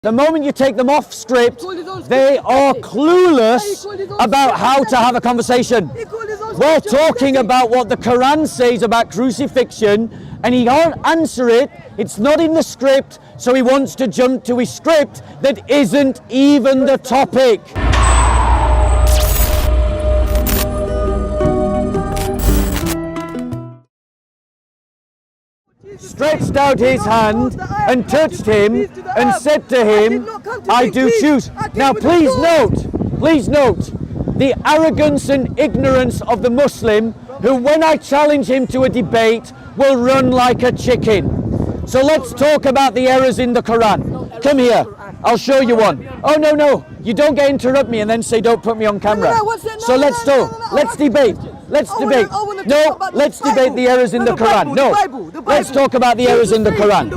The moment you take them off script, they are clueless about how to have a conversation. We're talking about what the Quran says about crucifixion, and he can't answer it. It's not in the script, so he wants to jump to his script that isn't even the topic. Stretched out his hand and touched him and said to him, I do choose. Now please note the arrogance and ignorance of the Muslim who, when I challenge him to a debate, will run like a chicken. So let's talk about the errors in the Quran. Come here, I'll show you one. Oh no, you don't get interrupt me and then say don't put me on camera. So let's debate. Let's debate. No, let's debate the errors in the Quran. No, let's talk about the errors in the Quran.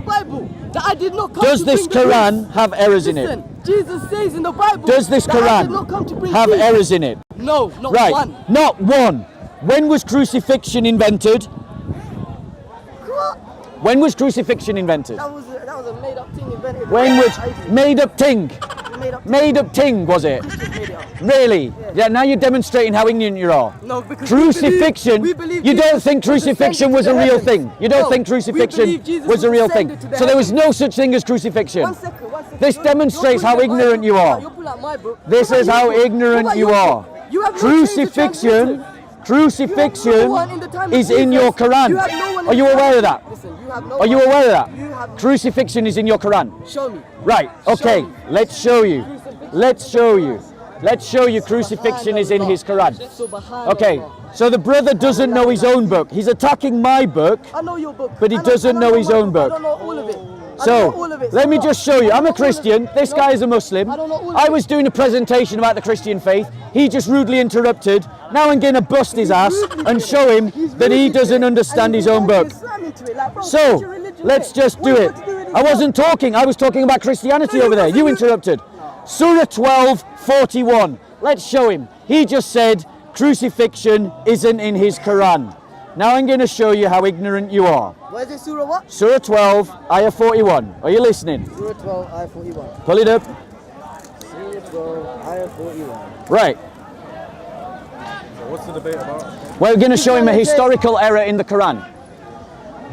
Does this Quran have errors in it? Jesus says in the Bible. Does this Quran have errors in it? No, not right. one. Not one. When was crucifixion invented? When was crucifixion invented? That was a made-up thing invented. When was made-up thing? Made-up thing, was it? Really? Yeah. Now you're demonstrating how ignorant you are. No, because crucifixion. we believe you don't think crucifixion was a real thing. You don't think crucifixion was a real thing. So there was no such thing as crucifixion. One second. This demonstrates how ignorant you are. This is how ignorant you are. Crucifixion is in your Quran. Are you aware of that? Are you aware of that? Crucifixion is in your Quran. Show me. Right, okay, let's show you. Let's show you crucifixion is in his Quran. Okay, so the brother doesn't know his own book. He's attacking my book, I know your book, but he doesn't know his own book. I don't know all of it. So, let me just show you. I'm a Christian, this guy is a Muslim. I was doing a presentation about the Christian faith. He just rudely interrupted. Now I'm going to bust his ass and show him that he doesn't understand his own book. So, let's just do it. I wasn't talking, I was talking about Christianity over there. You interrupted. Surah 12:41. Let's show him. He just said crucifixion isn't in his Quran. Now I'm going to show you how ignorant you are. What is it, Surah what? Surah 12, Ayah 41. Are you listening? Surah 12, Ayah 41. Pull it up. Surah 12, Ayah 41. Right. So what's the debate about? We're going to show him a historical error in the Quran.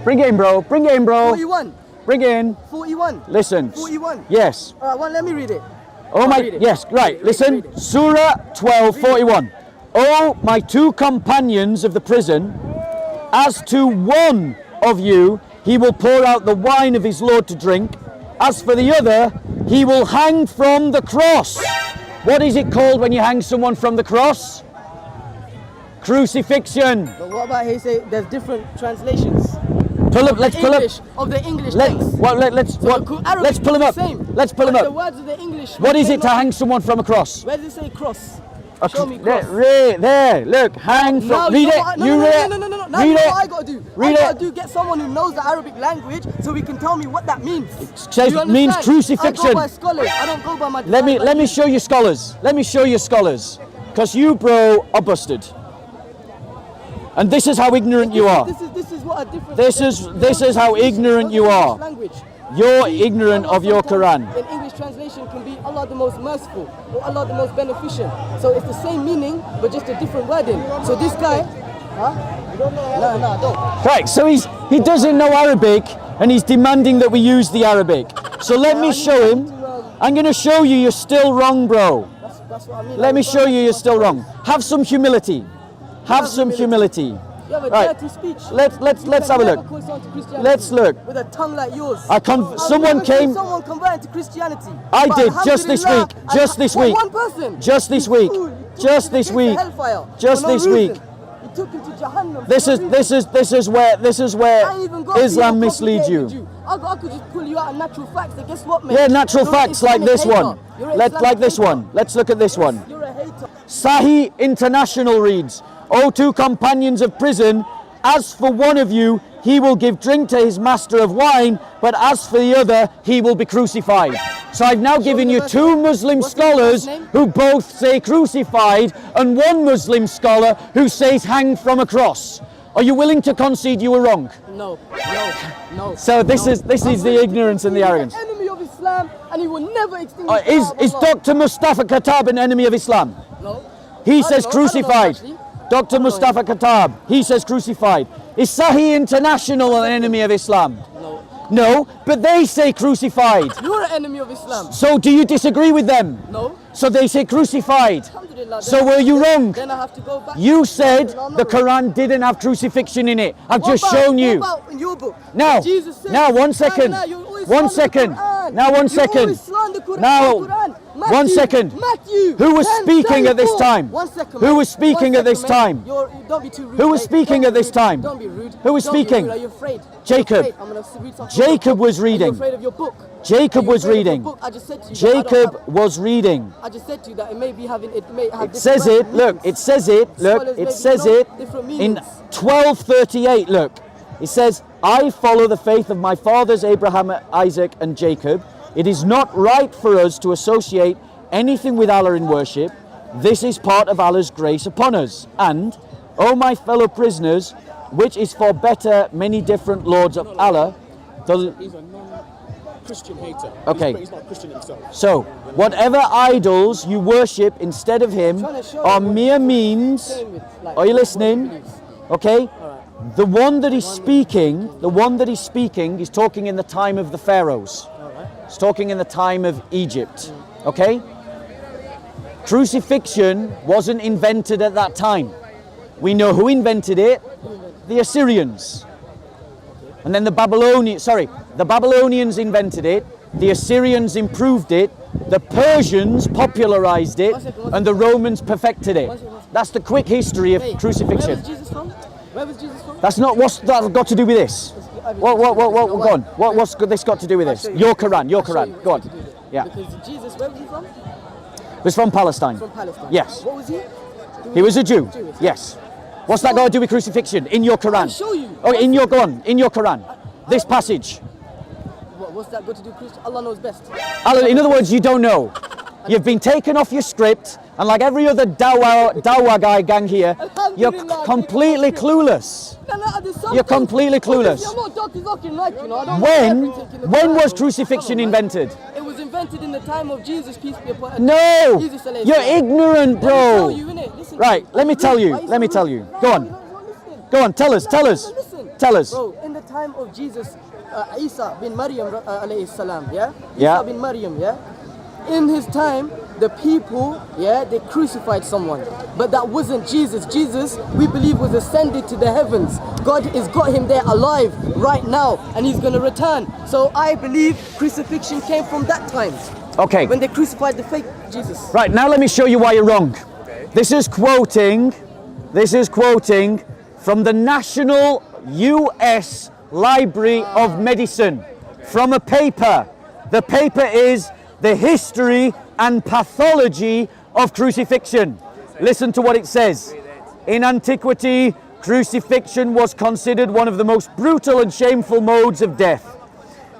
Bring it in, bro. Bring it in, bro. 41. Bring it in. 41. Listen. 41. Yes. Well, let me read it. Oh my, yes, right. Listen. Surah 12:41. Oh, my two companions of the prison, as to one of you, he will pour out the wine of his Lord to drink. As for the other, he will hang from the cross. What is it called when you hang someone from the cross? Crucifixion. But what about he say there's different translations? Pull up, let's pull up. Of the English text. Let's pull them up. Let's pull them up. The words of the English. What is it to hang someone from a cross? Where does it say cross? Show me there, cross. there, look, hang from. Read it. You read it. No. Read Read it. what I gotta do. Read I gotta it. get someone who knows the Arabic language so he can tell me what that means. It means crucifixion. I go by scholars. I don't go by my. Let me show you scholars. Let me show you scholars, because you, bro, are busted. And this is how ignorant you are. This is what a different. This is how ignorant you are. You're ignorant of your Quran. In English translation can be Allah the most merciful or Allah the most beneficent. So it's the same meaning but just a different wording. So this guy, You don't know Arabic? No, I don't. Right, so he doesn't know Arabic and he's demanding that we use the Arabic. So let me show him. I'm going to show you you're still wrong, bro. That's what I mean. Let me show you you're still wrong. Have some humility. Have some humility. You have a Right. dirty speech. Let's have a look. Let's look. With a tongue like yours. Someone came. Someone converted to Christianity. I But did just this week. alhamdulillah, Just this week. One person. Just this week. You Just took this him to week. hellfire Just for no this reason. week. You took him to Jahannam. for This no is reason. where I ain't even got to Islam be misleads complicated you. with I could just pull you out of natural facts. And guess what, mate? Yeah, natural You're an facts like Islamic this hater. one. You're an Like Islamic this hater. one. Let's look at this one. You're a hater. Sahih International reads, O two companions of prison, as for one of you, he will give drink to his master of wine, but as for the other, he will be crucified. So I've now given you two Muslim scholars who both say crucified and one Muslim scholar who says hanged from a cross. Are you willing to concede you were wrong? No. So this is the ignorance and the arrogance. Enemy of Islam. Islam, and he will never extinguish the law of Is Allah. Dr. Mustafa Khattab an enemy of Islam? No. He I says don't know, I don't know, crucified. actually. Dr. Mustafa Khattab, he says crucified. Is Sahih International an enemy of Islam? No. No, but they say crucified. You're an enemy of Islam. So do you disagree with them? No. So they say crucified. Alhamdulillah. So were you wrong? Then I have to go back. You said No, I'm not the wrong. Quran didn't have crucifixion in it. I've What just about- shown you. What about in your book? Now, Jesus said, now, one second. you always One slander the second. Quran. Now, one You second. always slander Quran. Now, Quran. one second. Matthew. Who was speaking at this 10:34. time? 1 second. Who mate. was speaking 1 at this second, mate. time? Don't be too rude. Who was mate. speaking Don't at be this rude. time? Don't be rude. Who was Don't be speaking? rude. Are you afraid? Jacob. Are you afraid? I'm gonna read something from your Jacob book. was Are you reading. afraid of your book? Jacob Are you was afraid of your reading. book? I just said to you that I don't Jacob have- was reading. I just said to you that it may be having it may have It different says it, look, meanings. it says it, look, Scholars it maybe says know it different in meanings. 1238, look. It says, I follow the faith of my fathers Abraham, Isaac and Jacob. It is not right for us to associate anything with Allah in worship. This is part of Allah's grace upon us. And, O my fellow prisoners, which is for better many different lords of Allah, the, He's a non-Christian hater. Okay. He's not Christian himself. so, whatever idols you worship instead of him Trying to show are you what mere he's means. saying with, like, Are you what he listening? believes. Okay? The one that he's speaking, is talking in the time of the pharaohs. He's talking in the time of Egypt. Okay? Crucifixion wasn't invented at that time. We know who invented it. The Assyrians. And then the Babylonians invented it. The Assyrians improved it. The Persians popularized it. And the Romans perfected it. That's the quick history of Wait, Where crucifixion. was Jesus from? Where was Jesus from? What's that got to do with this? Go on. What's this got to do with this? Your Quran. Go on. Yeah. Because Jesus, where was he from? It was from Palestine. From Palestine. Yes. What was he? He was a Jew. Jewish. Yes. What's that got to do with crucifixion? In your Quran. I'll show you. Oh, in your Quran. This passage. What's that got to do with Christian? Allah knows best. In other words, you don't know. You've been taken off your script, and like every other dawah guy gang here, you're completely clueless. You're completely clueless. I'm not Dr. Zakir Naik, you know. I don't When was crucifixion invented? It was invented in the time of Jesus, peace be upon him. No! Jesus alayhi You're salam. ignorant, Let me tell you, bro. innit? Listen. Right, let me tell you. Why you Let me so tell rude? you. No, Go you on. don't listen. Go on, tell us. Listen. Tell us. Bro, in the time of Jesus, Isa bin Maryam alayhi salam, yeah? Yeah. Isa bin Maryam, yeah? In his time, the people, yeah, they crucified someone. But that wasn't Jesus. Jesus, we believe, was ascended to the heavens. God has got him there alive right now, and he's going to return. So I believe crucifixion came from that time, Okay. when they crucified the fake Jesus. Right, now let me show you why you're wrong. This is quoting from the National US Library of Medicine from a paper. The paper is The History and Pathology of Crucifixion. Listen to what it says. In antiquity, crucifixion was considered one of the most brutal and shameful modes of death.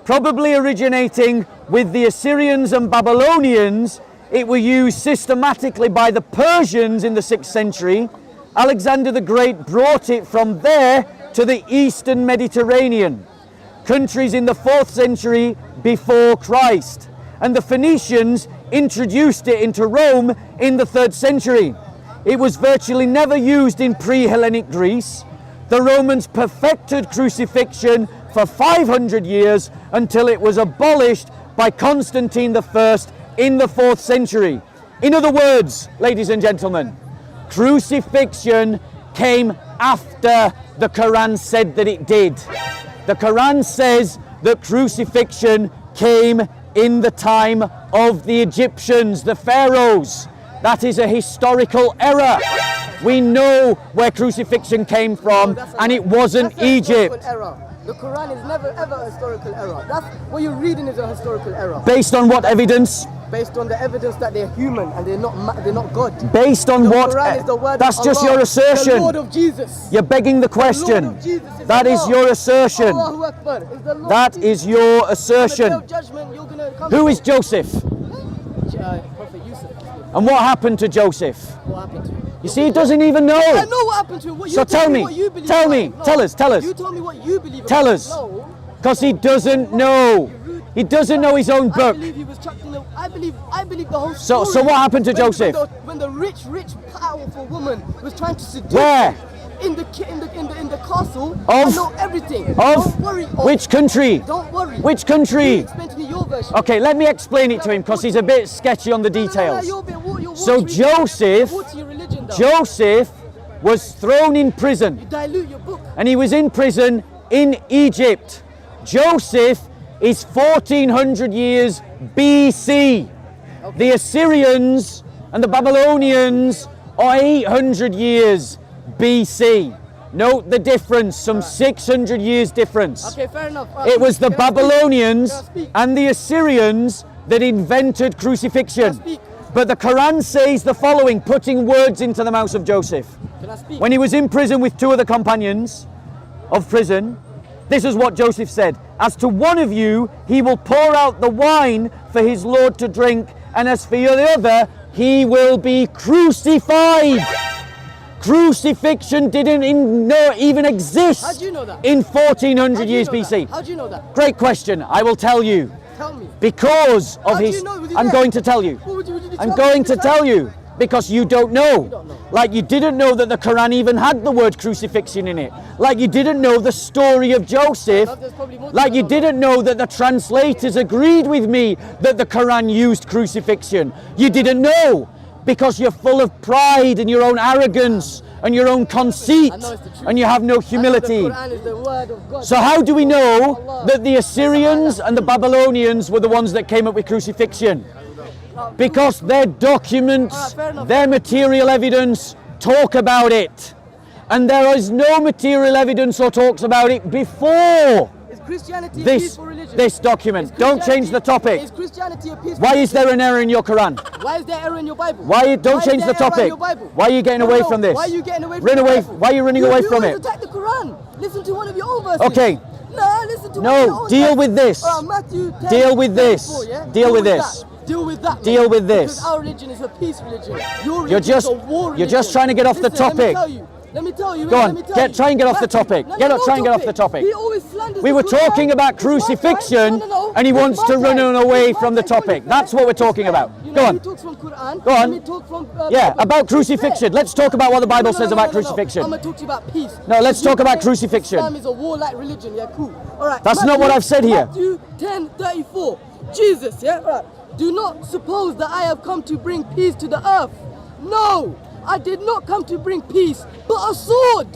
Probably originating with the Assyrians and Babylonians, it was used systematically by the Persians in the 6th century. Alexander the Great brought it from there to the Eastern Mediterranean, countries in the 4th century before Christ. And the Phoenicians introduced it into Rome in the 3rd century. It was virtually never used in pre-Hellenic Greece. The Romans perfected crucifixion for 500 years until it was abolished by Constantine I in the 4th century. In other words, ladies and gentlemen, crucifixion came after the Quran said that it did. The Quran says that crucifixion came in the time of the Egyptians, the pharaohs. That is a historical error. We know where crucifixion came from, and it wasn't That's a historical Egypt. error. The Quran is never ever a historical error. That's what you're reading is a historical error. Based on what evidence? Based on the evidence that they're human and they're not God. Based on The what? Quran is the word That's of just Allah, your assertion. The Lord of Jesus. You're begging the question. The Lord of Jesus is That is Allah. your assertion. Allahu Akbar is the Lord That of is Jesus. your On the day assertion. of judgment, you're gonna come Who to is Joseph? Prophet Yusuf. And what happened to Joseph? What happened to him? You see, he doesn't even I know. know what happened to him. What So you tell me, what you believe tell about me, him. No. tell us. You told me what you believe Tell about us. him. No. Because he doesn't know. He doesn't know his own I book. believe he was chucked in the. I believe the whole So story. what happened to Joseph? When the rich, powerful woman was trying to seduce Where? him in the castle. Of? I know everything. Don't worry. Which country? Don't worry. Which country? You explain to me your version. Okay, let me explain it to him because he's a bit sketchy on the details. You're So Joseph, Joseph was thrown in prison, You dilute your book. and he was in prison in Egypt. Joseph is 1400 years BC. The Assyrians and the Babylonians are 800 years BC. Note the difference, some 600 years difference. Okay, fair enough. It was the Can I speak? Babylonians Can I speak? and the Assyrians that invented crucifixion. Can I speak? But the Quran says the following, putting words into the mouth of Joseph. Can I speak? When he was in prison with two of the companions of prison, this is what Joseph said. As to one of you, he will pour out the wine for his Lord to drink, and as for the other, he will be crucified. Crucifixion didn't even exist How do you know that? in How 1400 do you years know that? BC. How do you know that? Great question. I will tell you. Tell me. Because of How do his... you know? Was he I'm there? going to tell you. Would you I'm tell going me? to tell you. Because you don't know. You don't know. Like you didn't know that the Quran even had the word crucifixion in it. Like you didn't know the story of Joseph. There's probably more to Like you know. didn't know that the translators agreed with me that the Quran used crucifixion. You didn't know. Because you're full of pride and your own arrogance and your own conceit. I know it's the truth. And you have no I know humility. The Quran is the word of God. So how do we know Allah. that the Assyrians and the Babylonians were the ones that came up with crucifixion? Because their documents, Alright, fair enough. their material evidence talk about it. And there is no material evidence or talks about it before Is Christianity a this, peaceful religion? this document. Is Don't change the topic. Is Christianity a peaceful Why is there an error in your Quran? Why is there error in your Bible? Don't is change there the error in topic. your Bible? Why are you getting away from this? Why are you getting away from Run the away. Bible? Why are you running away from You it? always attack the Quran. Listen to one of your own verses. Okay. No, listen to No, one of your own deal verses. with this. Matthew 10, Deal with this. 34, yeah? Deal with this. that. Deal with that. Deal mate. with this. Because our religion is a peace religion. Your religion You're just- is a war religion. you're just trying to get off the Listen, topic. Let me tell you. Go on, let me tell you. try and get off the Matthew, topic. no, Get no, up, no try and get off the topic. He always slanders We the were Quran. talking about It's my time. crucifixion, No, and he it's wants my to run time. away It's from my the time. topic. It's That's fair. what we're It's talking fair. about. You Go know, on. He talks from Quran. Go on. Let me talk from Yeah, Bible. about It's fair. crucifixion. Let's talk about what the Bible says about crucifixion. I'm going to talk to you about peace. No, let's You talk about think crucifixion. Islam is a warlike religion. Yeah, cool. All right. That's not what I've said here. Matthew 10:34. Jesus, yeah? Right. Do not suppose that I have come to bring peace to the earth. No, I did not come to bring peace, but a sword.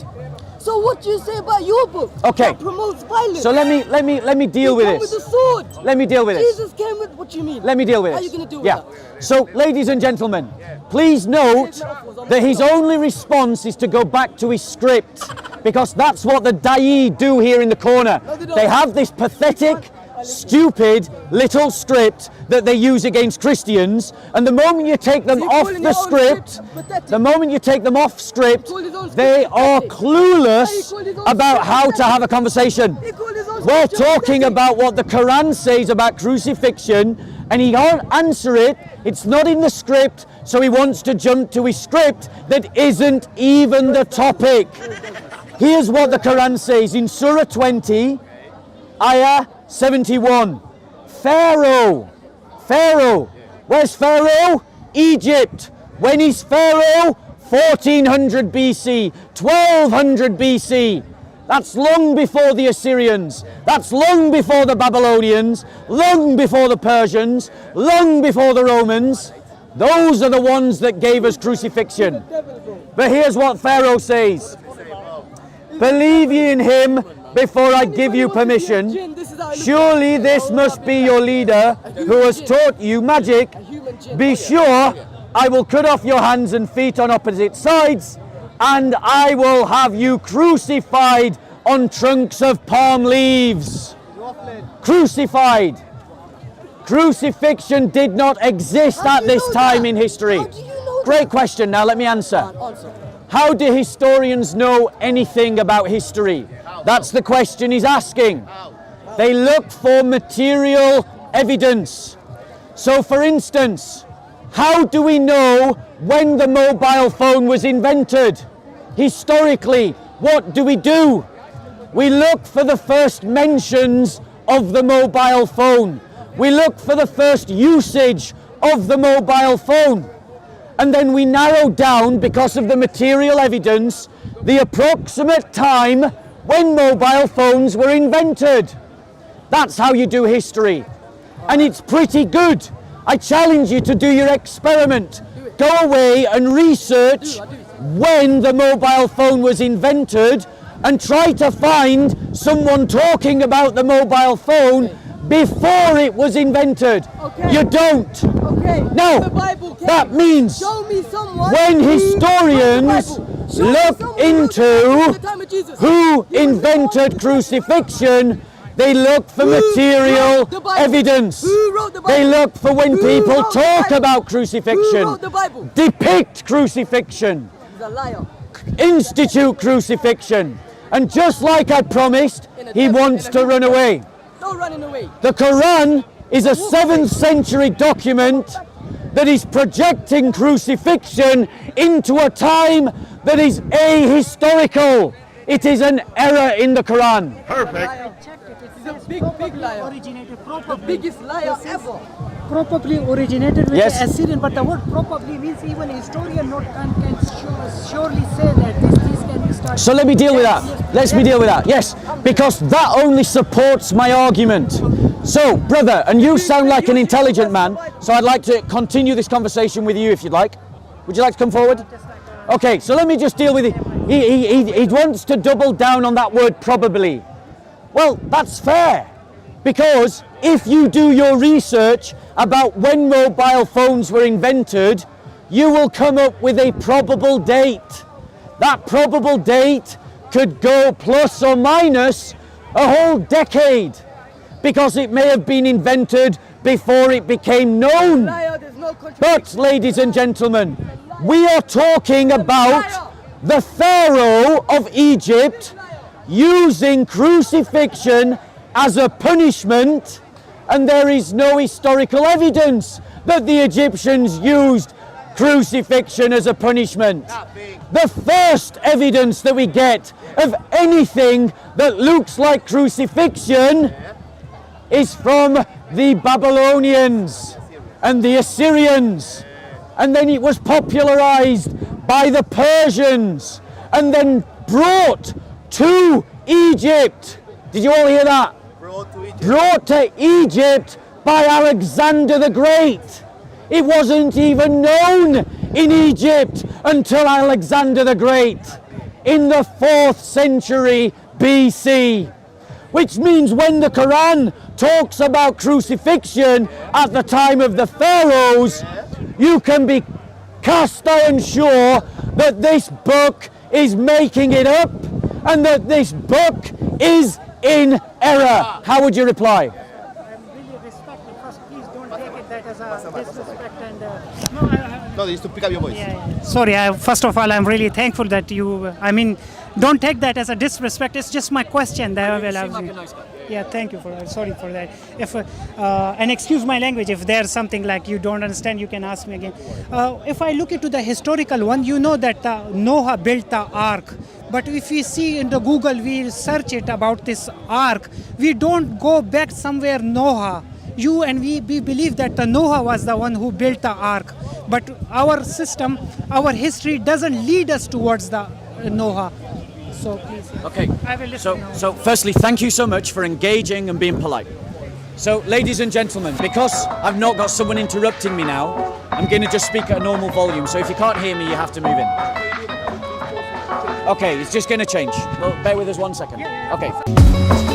So what do you say about your book? Okay. That promotes violence. So let me deal with You come this. with a sword. Let me deal with this. Jesus came with. What do you mean? Let me deal with How this. are you going to deal with Yeah. that? So, ladies and gentlemen, please note that his only response is to go back to his script, because that's what the Da'i do here in the corner. No, they don't. They have this pathetic, stupid little script that they use against Christians, and the moment you take them So you're off calling the your own script, script pathetic? the moment you take them off script, call his own script they are pathetic? clueless He called his own about script how to pathetic? have a conversation. He called his own We're scripture talking pathetic. about what the Quran says about crucifixion, and he can't answer it. It's not in the script, so he wants to jump to his script that isn't even the topic. Here's what the Quran says in Surah 20, Ayah 71. Pharaoh. Where's Pharaoh? Egypt. When is Pharaoh? 1400 BC, 1200 BC. That's long before the Assyrians. That's long before the Babylonians, long before the Persians, long before the Romans. Those are the ones that gave us crucifixion. But here's what Pharaoh says. Believe ye in him before I give you permission. Surely this must be your leader who has taught you magic. Be sure I will cut off your hands and feet on opposite sides, and I will have you crucified on trunks of palm leaves. Crucified. Crucifixion did not exist How at do you this know time that? in history. How do you know Great that? question. Now let me answer. Answer. How do historians know anything about history? That's the question he's asking. They look for material evidence. So for instance, how do we know when the mobile phone was invented? Historically, what do? We look for the first mentions of the mobile phone. We look for the first usage of the mobile phone. And then we narrow down, because of the material evidence, the approximate time when mobile phones were invented. That's how you do history. And it's pretty good. I challenge you to do your experiment. Go away and research when the mobile phone was invented and try to find someone talking about the mobile phone before it was invented. Okay. You don't. Okay. No, The Bible came. that means Show me someone when who historians wrote the Bible. Show me look someone who wrote the Bible into at the time of Jesus. who invented crucifixion, they look for material wrote the Bible? evidence. Who wrote the Bible? They look for when Who people wrote the talk Bible? about Who crucifixion, wrote the Bible? depict crucifixion, He's a liar. institute crucifixion. And just like I promised, he wants to run away. No running away. The Qur'an is a 7th century document that is projecting crucifixion into a time that is ahistorical. It is an error in the Qur'an. Perfect. He's a big liar. Originated The probably. biggest liar ever. Probably originated with Yes. the Assyrian, but the word probably means even a historian not can surely say that this can be started. So let me deal with that. Let me deal with that. Yes, because that only supports my argument. So, brother, and you sound like an intelligent man, so I'd like to continue this conversation with you if you'd like. Would you like to come forward? Okay, so let me just deal with it. He wants to double down on that word probably. Well, that's fair, because if you do your research about when mobile phones were invented, you will come up with a probable date. That probable date could go plus or minus a whole decade, because it may have been invented before it became known. Liar, there's no But, contradiction. ladies and gentlemen, we are talking about the Pharaoh of Egypt using crucifixion as a punishment, and there is no historical evidence that the Egyptians used crucifixion as a punishment. The first evidence that we get of anything that looks like crucifixion is from the Babylonians and the Assyrians, and then it was popularized by the Persians and then brought to Egypt. Did you all hear that? Brought to Egypt by Alexander the Great. It wasn't even known in Egypt until Alexander the Great in the 4th century BC. Which means when the Quran talks about crucifixion at the time of the pharaohs, you can be cast iron sure that this book is making it up and that this book is in error. How would you reply? I'm really respectful. First, please don't take it that as a disrespect and No, you used to pick up your voice. Sorry, first of all, I'm really thankful that you, don't take that as a disrespect. It's just my question. Yeah, thank you sorry for that. If and excuse my language, if there's something like you don't understand, you can ask me again. If I look into the historical one, you know that Noah built the ark. But if we see into Google, we search it about this ark, we don't go back somewhere Noah. You and we believe that the Noah was the one who built the ark. But our system, our history doesn't lead us towards the Noah. So please. Okay. I will listen now. So firstly, thank you so much for engaging and being polite. So, ladies and gentlemen, because I've not got someone interrupting me now, I'm going to just speak at a normal volume. So if you can't hear me, you have to move in. Okay, it's just going to change. Well, bear with us 1 second. Okay.